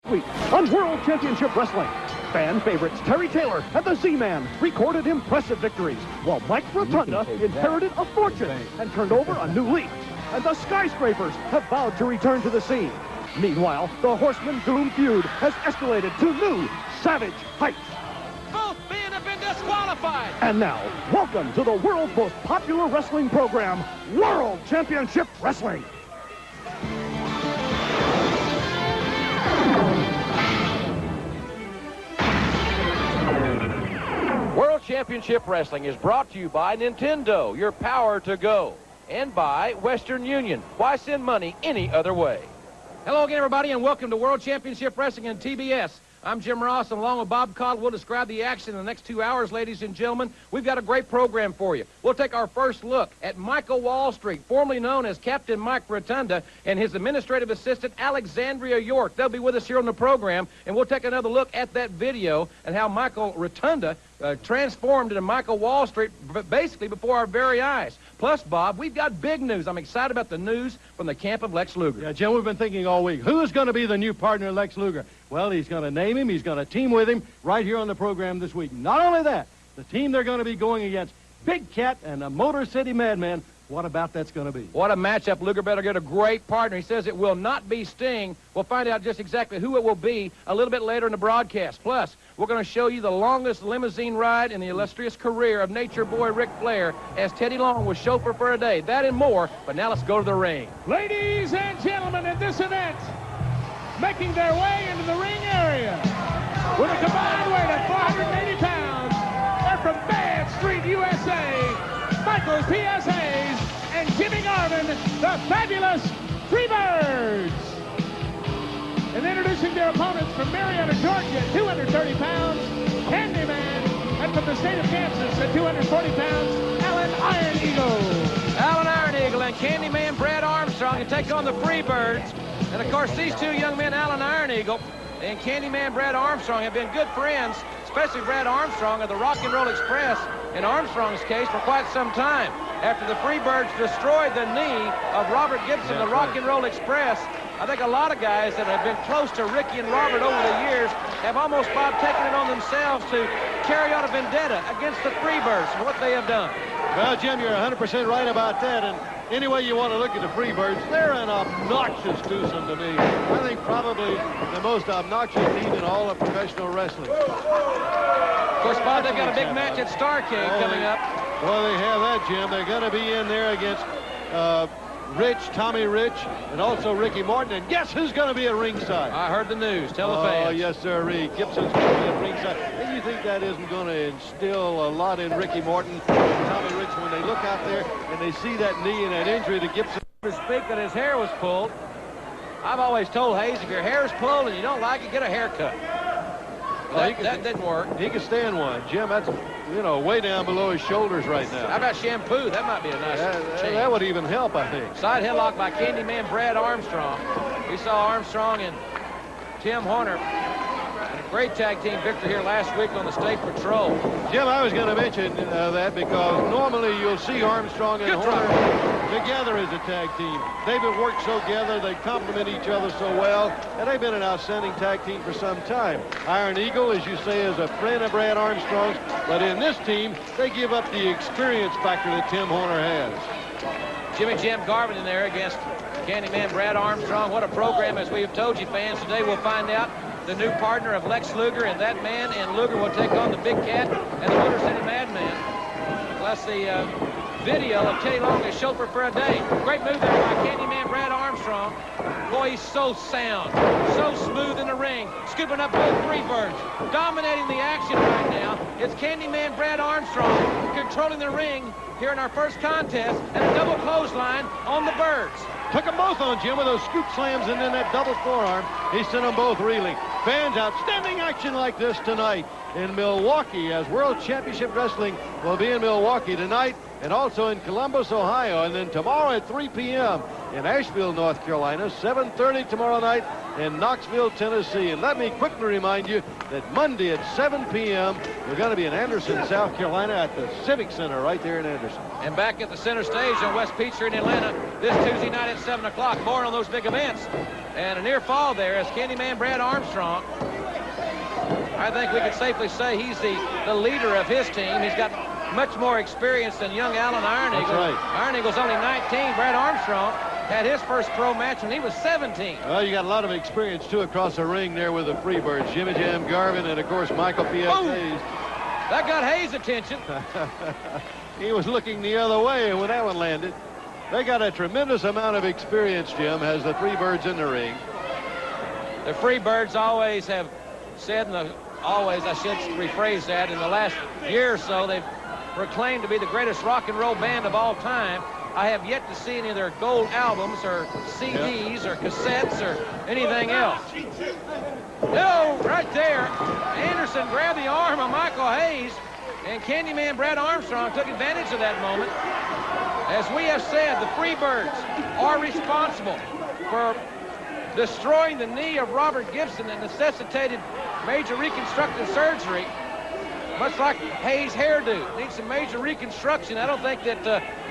Week on World Championship Wrestling. Fan favorites Terry Taylor and the Z-Man recorded impressive victories, while Mike Rotunda inherited a fortune and turned over a new leaf. And the Skyscrapers have vowed to return to the scene. Meanwhile, the Horseman Doom feud has escalated to new savage heights. Both men have been disqualified. And now, welcome to the world's most popular wrestling program, World Championship Wrestling. World Championship Wrestling is brought to you by Nintendo, your power to go, and by Western Union. Why send money any other way? Hello again, everybody, and welcome to World Championship Wrestling and TBS. I'm Jim Ross, and along with Bob Cottle, we'll describe the action in the next 2 hours, ladies and gentlemen. We've got a great program for you. We'll take our first look at Michael Wallstreet, formerly known as Captain Mike Rotunda, and his administrative assistant, Alexandria York. They'll be with us here on the program, and we'll take another look at that video and how Michael Rotunda transformed into Michael Wallstreet basically before our very eyes. Plus, Bob, we've got big news. I'm excited about the news from the camp of Lex Luger. Yeah, Jim, we've been thinking all week, who is going to be the new partner of Lex Luger? Well, he's going to name him. He's going to team with him right here on the program this week. Not only that, the team they're going to be going against, Big Cat and the Motor City Madman. What about that's going to be? What a matchup. Luger better get a great partner. He says it will not be Sting. We'll find out just exactly who it will be a little bit later in the broadcast. Plus, we're going to show you the longest limousine ride in the illustrious career of Nature Boy Ric Flair as Teddy Long was chauffeur for a day. That and more, but now let's go to the ring. Ladies and gentlemen, at this event, making their way into the ring area with a combined weight of 480 pounds, they're from Bad Street, USA, Michael P.S. Hayes and Jimmy Garvin, the fabulous Freebirds. And introducing their opponents from Marietta, Georgia, at 230 pounds, Candyman, and from the state of Kansas at 240 pounds, Alan Iron Eagle. Alan Iron Eagle and Candyman Brad Armstrong to take on the Freebirds. And, of course, these two young men, Alan Iron Eagle and Candyman Brad Armstrong, have been good friends, especially Brad Armstrong of the Rock and Roll Express, in Armstrong's case, for quite some time. After the Freebirds destroyed the knee of Robert Gibson, the Rock and Roll Express, I think a lot of guys that have been close to Ricky and Robert over the years have almost, Bob, taken it on themselves to carry out a vendetta against the Freebirds for what they have done. Well, Jim, you're 100% right about that. And any way you want to look at the Freebirds, they're an obnoxious twosome to me. I think probably the most obnoxious team in all of professional wrestling. Of course, Bob, they've got a big match at Starrcade coming up. Well, they have that, Jim. They're going to be in there against Tommy Rich, and also Ricky Morton. And guess who's going to be at ringside? I heard the news. Tell the fans. Oh, yes, sir. Gibson's going to be at ringside. And you think that isn't going to instill a lot in Ricky Morton and Tommy Rich when they look out there and they see that knee and that injury to Gibson? To speak that his hair was pulled. I've always told Hayes, if your hair is pulled and you don't like it, get a haircut. Well, that didn't work. He can stand one. Jim, that's, you know, way down below his shoulders right now. How about shampoo? That might be a nice change. That would even help, I think. Side headlock by Candyman Brad Armstrong. We saw Armstrong and Tim Horner. And a great tag team victory here last week on the State Patrol. Jim, I was going to mention that because normally you'll see Armstrong and Horner together as a tag team. They've been worked so together, they complement each other so well, and they've been an outstanding tag team for some time. Iron Eagle, as you say, is a friend of Brad Armstrong's, but in this team, they give up the experience factor that Tim Horner has. Jimmy Jim Garvin in there against Candyman Brad Armstrong. What a program, as we have told you, fans. Today we'll find out the new partner of Lex Luger, and that man and Luger will take on the Big Cat and the Motor City Madman. Plus the video of Teddy Long as chauffeur for a day. Great move there by Candyman Brad Armstrong. Boy, he's so sound, so smooth in the ring, scooping up both Freebirds, dominating the action right now. It's Candyman Brad Armstrong controlling the ring here in our first contest, and a double clothesline on the Birds. Took them both on, Jim, with those scoop slams and then that double forearm. He sent them both reeling. Fans, outstanding action like this tonight in Milwaukee, as World Championship Wrestling will be in Milwaukee tonight and also in Columbus, Ohio, and then tomorrow at 3 p.m. in Asheville, North Carolina, 7:30 tomorrow night in Knoxville, Tennessee. And let me quickly remind you that Monday at 7 p.m. we're going to be in Anderson, South Carolina at the Civic Center right there in Anderson. And back at the center stage on West Peachtree in Atlanta this Tuesday night at 7 o'clock. More on those big events And a near fall there as Candyman Brad Armstrong. I think we could safely say he's the leader of his team. He's got much more experience than young Alan Iron Eagle. That's right. Iron Eagle's only 19. Brad Armstrong had his first pro match when he was 17. Well, you got a lot of experience, too, across the ring there with the Freebirds. Jimmy Jam Garvin and, of course, Michael P.S. Hayes. That got Hayes' attention. He was looking the other way when that one landed. They got a tremendous amount of experience, Jim, as the Freebirds in the ring. The Freebirds always have said, always, I should rephrase that, in the last year or so, they've proclaimed to be the greatest rock and roll band of all time. I have yet to see any of their gold albums or CDs or cassettes or anything else. No, right there. Anderson grabbed the arm of Michael Hayes, and Candyman Brad Armstrong took advantage of that moment. As we have said, the Freebirds are responsible for destroying the knee of Robert Gibson that necessitated major reconstructive surgery, much like Hayes' hairdo. Needs some major reconstruction. I don't think that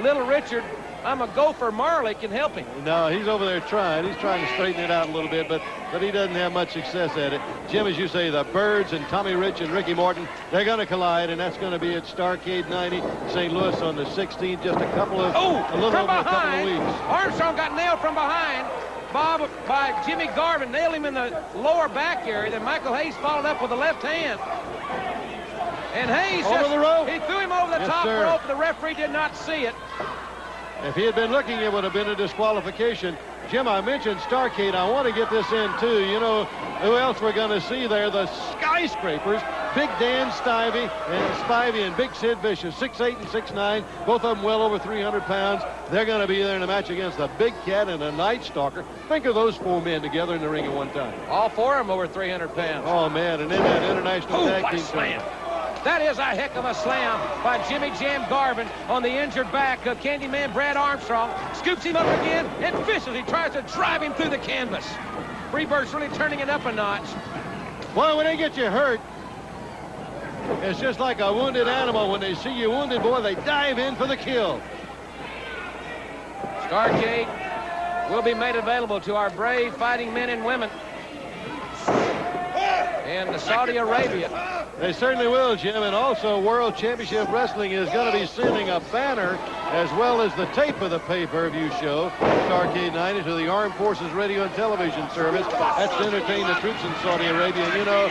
little Richard, I'm a gopher Marley, can help him. No, he's over there trying. He's trying to straighten it out a little bit, but he doesn't have much success at it. Jim, as you say, the Birds and Tommy Rich and Ricky Morton, they're going to collide, and that's going to be at Starrcade 90, St. Louis on the 16th, just a little over a couple of weeks. Armstrong got nailed from behind by Jimmy Garvin, nailed him in the lower back area. Then Michael Hayes followed up with the left hand. And Hayes over the rope. He threw him over the top rope. The referee did not see it. If he had been looking, it would have been a disqualification. Jim, I mentioned Starrcade. I want to get this in, too. You know who else we're going to see there? The Skyscrapers. Big Dan Spivey and Big Sid Vicious, 6'8" and 6'9", both of them well over 300 pounds. They're going to be there in a match against the Big Cat and the Night Stalker. Think of those four men together in the ring at one time. All four of them over 300 pounds. Oh, man, and then that international tag team slam. That is a heck of a slam by Jimmy Jam Garvin on the injured back of Candyman Brad Armstrong. Scoops him up again and viciously tries to drive him through the canvas. Freebirds really turning it up a notch. Well, when they get you hurt, it's just like a wounded animal. When they see you wounded, boy, they dive in for the kill. Starrcade will be made available to our brave fighting men and women in Saudi Arabia. They certainly will, Jim, and also World Championship Wrestling is going to be sending a banner as well as the tape of the pay-per-view show, Starrcade 90, to the Armed Forces Radio and Television Service. That's to entertain the troops in Saudi Arabia. And you know,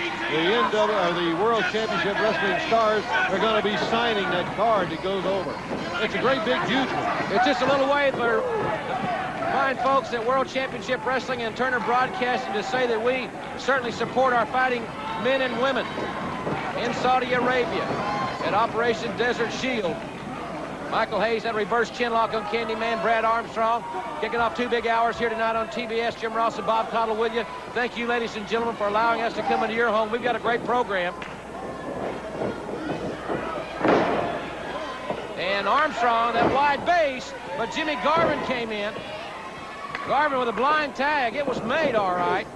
the World Championship Wrestling stars are going to be signing that card that goes over. It's a great, big, huge one. It's just a little way for fine folks at World Championship Wrestling and Turner Broadcasting to say that we certainly support our fighting men and women in Saudi Arabia at Operation Desert Shield. Michael Hayes, that reverse chinlock on Candyman Brad Armstrong. Kicking off 2 big hours here tonight on TBS. Jim Ross and Bob Cottle with you. Thank you, ladies and gentlemen, for allowing us to come into your home. We've got a great program. And Armstrong, that wide base, but Jimmy Garvin came in. Garvin with a blind tag. It was made all right.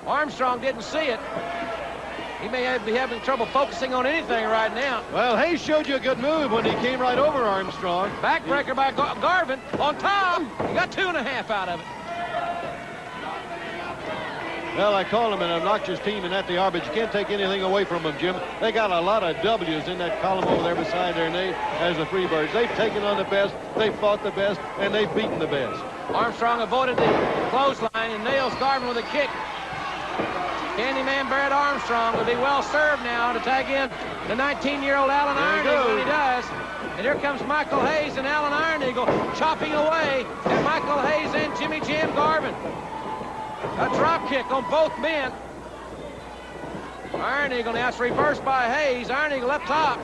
Armstrong didn't see it. He may be having trouble focusing on anything right now. Well, Hayes showed you a good move when he came right over Armstrong. Backbreaker by Garvin on top. He got 2.5 out of it. Well, I call them an obnoxious team, and that they are, but you can't take anything away from them, Jim. They got a lot of W's in that column over there beside their name as the Freebirds. They've taken on the best, they've fought the best, and they've beaten the best. Armstrong avoided the clothesline and nails Garvin with a kick. Candyman Brad Armstrong will be well served now to tag in the 19-year-old Alan Iron Eagle, and he does. And here comes Michael Hayes and Alan Iron Eagle chopping away at Michael Hayes and Jimmy Jam Garvin. A drop kick on both men. Iron Eagle now, it's reversed by Hayes. Iron Eagle up top.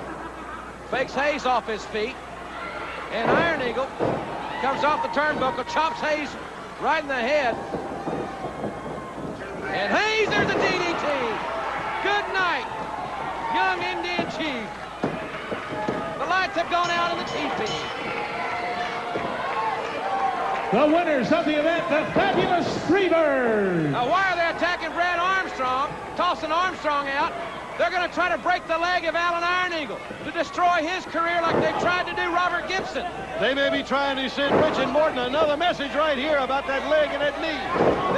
Fakes Hayes off his feet. And Iron Eagle comes off the turnbuckle, chops Hayes right in the head. And Hayes, there's a DDT. Good night, young Indian Chief. The lights have gone out in the teepee. The winners of the event, the fabulous Freebirds. Now, why are they attacking Brad Armstrong, tossing Armstrong out? They're going to try to break the leg of Alan Iron Eagle to destroy his career like they tried to do Robert Gibson. They may be trying to send Richard Morton another message right here about that leg and that knee.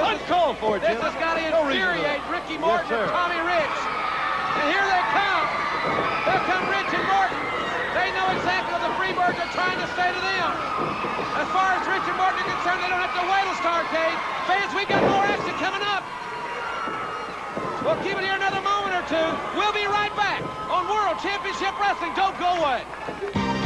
Uncalled for, Jim. This has got to infuriate Ricky Morton and Tommy Rich. And here they come. Here come Rich and Morton. They know exactly what the Freebirds are trying to say to them. As far as Rich and Morton are concerned, they don't have to wait a Starcade. Fans, we got more action coming up. We'll keep it here another moment or two. We'll be right back on World Championship Wrestling. Don't go away.